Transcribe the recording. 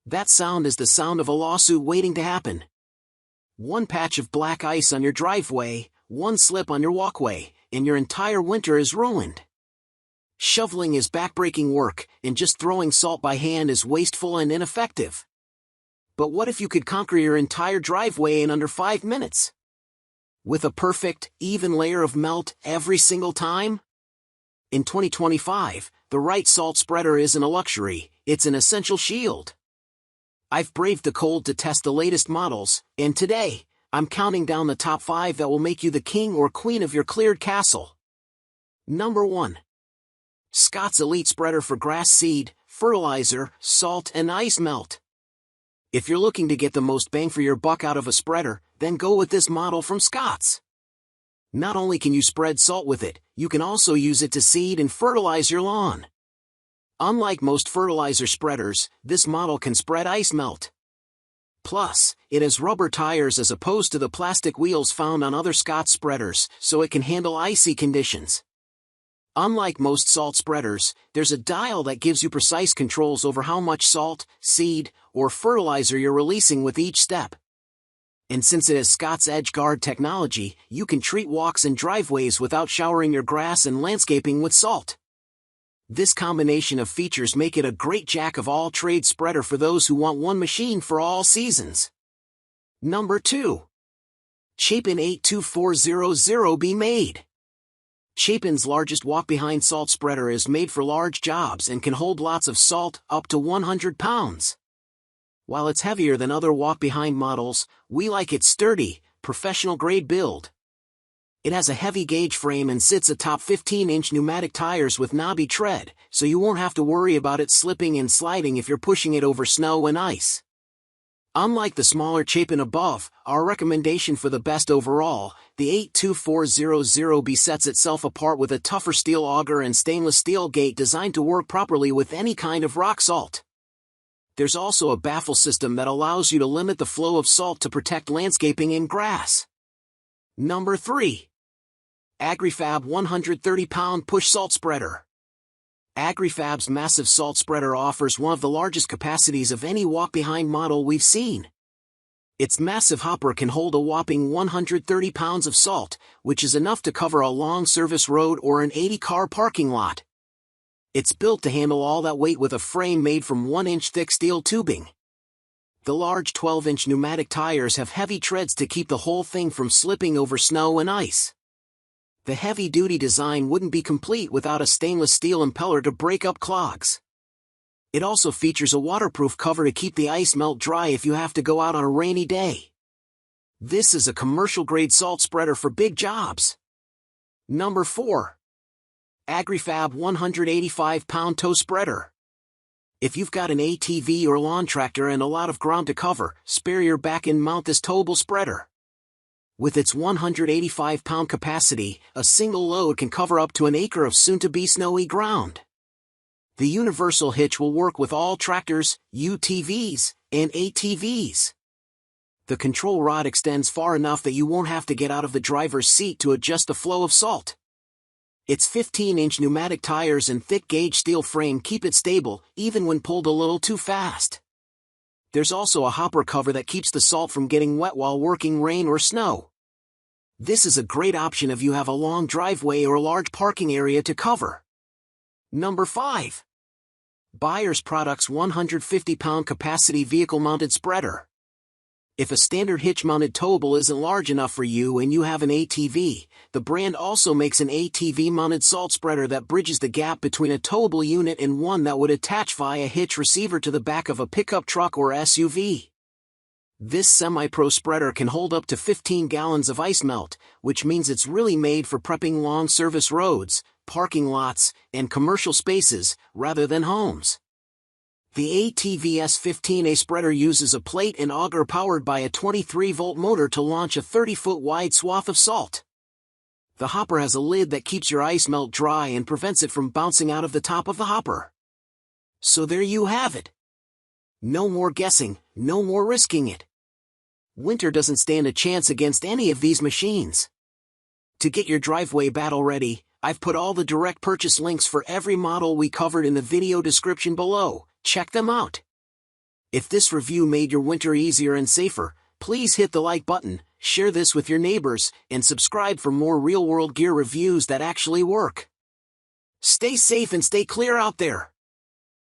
That sound is the sound of a lawsuit waiting to happen. One patch of black ice on your driveway, one slip on your walkway, and your entire winter is ruined. Shoveling is backbreaking work, and just throwing salt by hand is wasteful and ineffective. But what if you could conquer your entire driveway in under 5 minutes? With a perfect, even layer of melt every single time? In 2025, the right salt spreader isn't a luxury, it's an essential shield. I've braved the cold to test the latest models, and today, I'm counting down the top 5 that will make you the king or queen of your cleared castle. Number 1. Scott's Elite Spreader for Grass Seed, Fertilizer, Salt and Ice Melt. If you're looking to get the most bang for your buck out of a spreader, then go with this model from Scott's. Not only can you spread salt with it, you can also use it to seed and fertilize your lawn. Unlike most fertilizer spreaders, this model can spread ice melt. Plus, it has rubber tires as opposed to the plastic wheels found on other Scott spreaders, so it can handle icy conditions. Unlike most salt spreaders, there's a dial that gives you precise controls over how much salt, seed, or fertilizer you're releasing with each step. And since it has Scott's Edge Guard technology, you can treat walks and driveways without showering your grass and landscaping with salt. This combination of features make it a great jack-of-all-trades spreader for those who want one machine for all seasons. Number 2. Chapin 82400B Made. Chapin's largest walk-behind salt spreader is made for large jobs and can hold lots of salt, up to 100 pounds. While it's heavier than other walk-behind models, we like its sturdy, professional-grade build. It has a heavy-gauge frame and sits atop 15-inch pneumatic tires with knobby tread, so you won't have to worry about it slipping and sliding if you're pushing it over snow and ice. Unlike the smaller Chapin above, our recommendation for the best overall, the 82400B sets itself apart with a tougher steel auger and stainless steel gate designed to work properly with any kind of rock salt. There's also a baffle system that allows you to limit the flow of salt to protect landscaping and grass. Number 3. Agri-Fab 130-pound push salt spreader. Agri-Fab's massive salt spreader offers one of the largest capacities of any walk-behind model we've seen. Its massive hopper can hold a whopping 130 pounds of salt, which is enough to cover a long service road or an 80-car parking lot. It's built to handle all that weight with a frame made from 1-inch thick steel tubing. The large 12-inch pneumatic tires have heavy treads to keep the whole thing from slipping over snow and ice. The heavy-duty design wouldn't be complete without a stainless steel impeller to break up clogs. It also features a waterproof cover to keep the ice melt dry if you have to go out on a rainy day. This is a commercial-grade salt spreader for big jobs. Number 4. Agri-Fab 185-pound tow spreader. If you've got an ATV or lawn tractor and a lot of ground to cover, spare your back and mount this towable spreader. With its 185-pound capacity, a single load can cover up to an acre of soon-to-be snowy ground. The universal hitch will work with all tractors, UTVs, and ATVs. The control rod extends far enough that you won't have to get out of the driver's seat to adjust the flow of salt. Its 15-inch pneumatic tires and thick-gauge steel frame keep it stable, even when pulled a little too fast. There's also a hopper cover that keeps the salt from getting wet while working rain or snow. This is a great option if you have a long driveway or a large parking area to cover. Number 5. Byers Products 150-pound capacity vehicle-mounted spreader. If a standard hitch-mounted towable isn't large enough for you and you have an ATV, the brand also makes an ATV-mounted salt spreader that bridges the gap between a towable unit and one that would attach via hitch receiver to the back of a pickup truck or SUV. This semi-pro spreader can hold up to 15 gallons of ice melt, which means it's really made for prepping long service roads, parking lots, and commercial spaces, rather than homes. The ATV's 15A spreader uses a plate and auger powered by a 23-volt motor to launch a 30-foot wide swath of salt. The hopper has a lid that keeps your ice melt dry and prevents it from bouncing out of the top of the hopper. So there you have it. No more guessing, no more risking it. Winter doesn't stand a chance against any of these machines. To get your driveway battle ready, I've put all the direct purchase links for every model we covered in the video description below. Check them out. If this review made your winter easier and safer, please hit the like button, share this with your neighbors, and subscribe for more real-world gear reviews that actually work. Stay safe and stay clear out there.